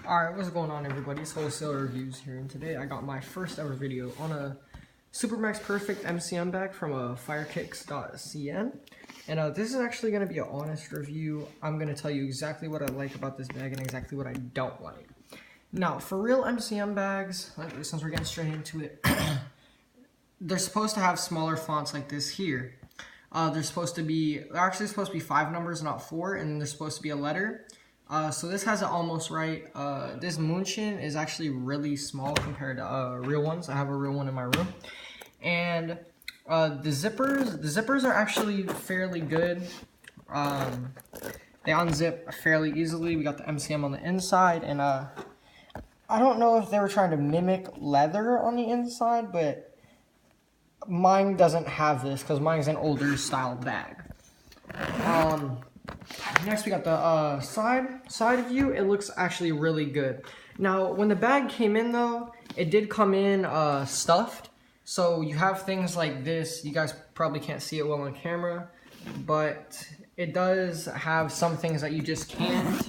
Alright, what's going on everybody? It's Wholesale Reviews here, and today I got my first ever video on a Supermax Perfect MCM bag from Firekicks.cn. And this is actually going to be an honest review. I'm going to tell you exactly what I like about this bag and exactly what I don't like. Now, for real MCM bags, since we're getting straight into it, they're supposed to have smaller fonts like this here. They're actually supposed to be 5 numbers, not 4, and they're supposed to be a letter. So this has it almost right. This Moonshin is actually really small compared to real ones. I have a real one in my room. And the zippers are actually fairly good. They unzip fairly easily. We got the MCM on the inside, and I don't know if they were trying to mimic leather on the inside, but mine doesn't have this because mine's an older style bag. Next we got the side view. It looks actually really good. Now when the bag came in though, it did come in stuffed. So you have things like this. You guys probably can't see it well on camera, but it does have some things that you just can't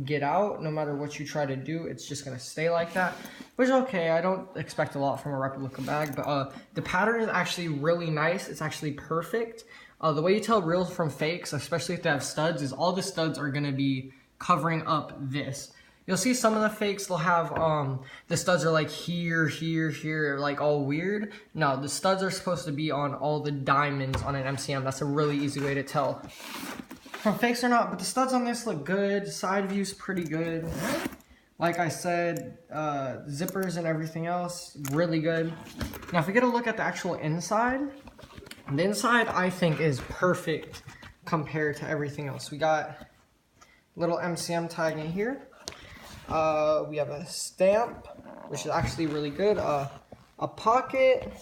get out. No matter what you try to do, it's just gonna stay like that, which is okay. I don't expect a lot from a replica bag, but the pattern is actually really nice. It's actually perfect. The way you tell reals from fakes, especially if they have studs, is all the studs are going to be covering up this. You'll see some of the fakes, they'll have, the studs are like here, like all weird. No, the studs are supposed to be on all the diamonds on an MCM. That's a really easy way to tell from fakes or not, but the studs on this look good. Side view's pretty good. Like I said, zippers and everything else, really good. Now, if we get a look at the actual inside, the inside, I think, is perfect compared to everything else. We got little MCM tag in here. We have a stamp, which is actually really good. A pocket,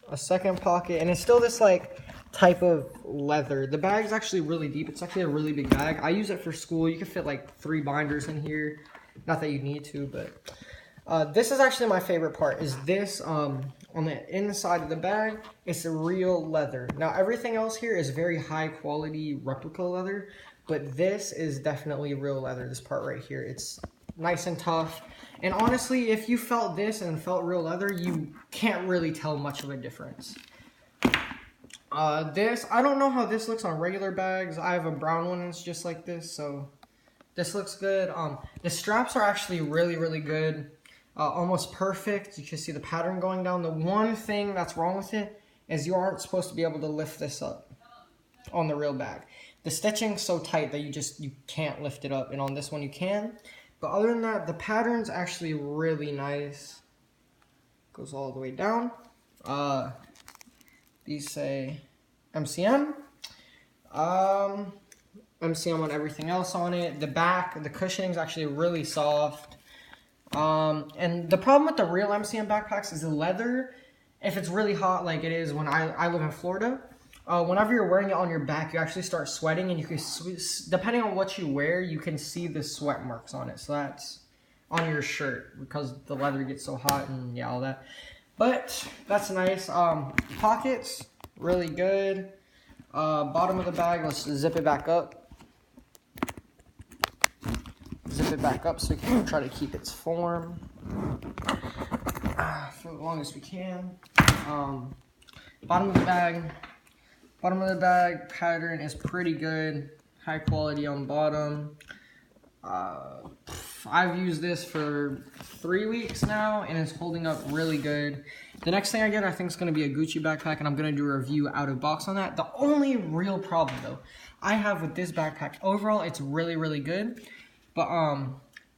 a second pocket, and it's still this like type of leather. The bag's actually really deep. It's actually a really big bag. I use it for school. You can fit like 3 binders in here. Not that you need to, but this is actually my favorite part. Is this on the inside of the bag, it's a real leather. Now everything else here is very high quality replica leather, but this is definitely real leather. This part right here, it's nice and tough. And honestly, if you felt this and felt real leather, you can't really tell much of a difference. This, I don't know how this looks on regular bags. I have a brown one that's just like this, so this looks good. The straps are actually really good. Almost perfect. You can see the pattern going down. The one thing that's wrong with it is you aren't supposed to be able to lift this up on the real bag. The stitching's so tight that you can't lift it up, and on this one you can. But other than that, the pattern's actually really nice. Goes all the way down. These say MCM. MCM on everything else on it. The back, the cushioning's actually really soft. And the problem with the real MCM backpacks is the leather, if it's really hot like it is when I live in Florida, whenever you're wearing it on your back, you actually start sweating, and you can, depending on what you wear, you can see the sweat marks on it. So that's on your shirt because the leather gets so hot and yeah, all that. But that's nice. Pockets, really good. Bottom of the bag, let's zip it back up. Zip it back up so we can try to keep its form for as long as we can. Bottom of the bag pattern is pretty good. High quality on the bottom. I've used this for 3 weeks now, and it's holding up really good. The next thing I get, I think, is going to be a Gucci backpack, and I'm going to do a review out of box on that. The only real problem, though, I have with this backpack, overall, it's really good. But,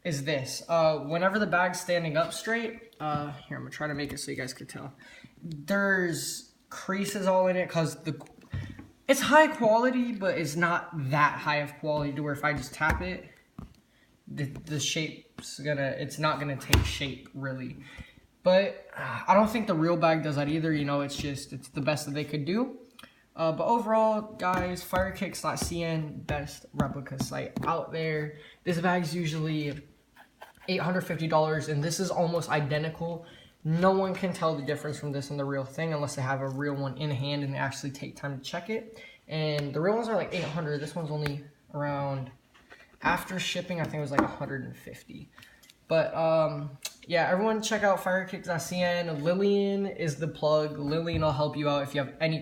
is this. Whenever the bag's standing up straight, here, I'm going to try to make it so you guys can tell. There's creases all in it because it's high quality, but it's not that high of quality to where if I just tap it, the shape's it's not gonna take shape, really. But I don't think the real bag does that either, you know, it's the best that they could do. But overall, guys, Firekicks.cn, best replica site out there. This bag's usually $850, and this is almost identical. No one can tell the difference from this and the real thing unless they have a real one in hand and they actually take time to check it. And the real ones are like $800. This one's only around, after shipping, I think it was like $150. But yeah, everyone check out Firekicks.cn. Lillian is the plug. Lillian will help you out if you have any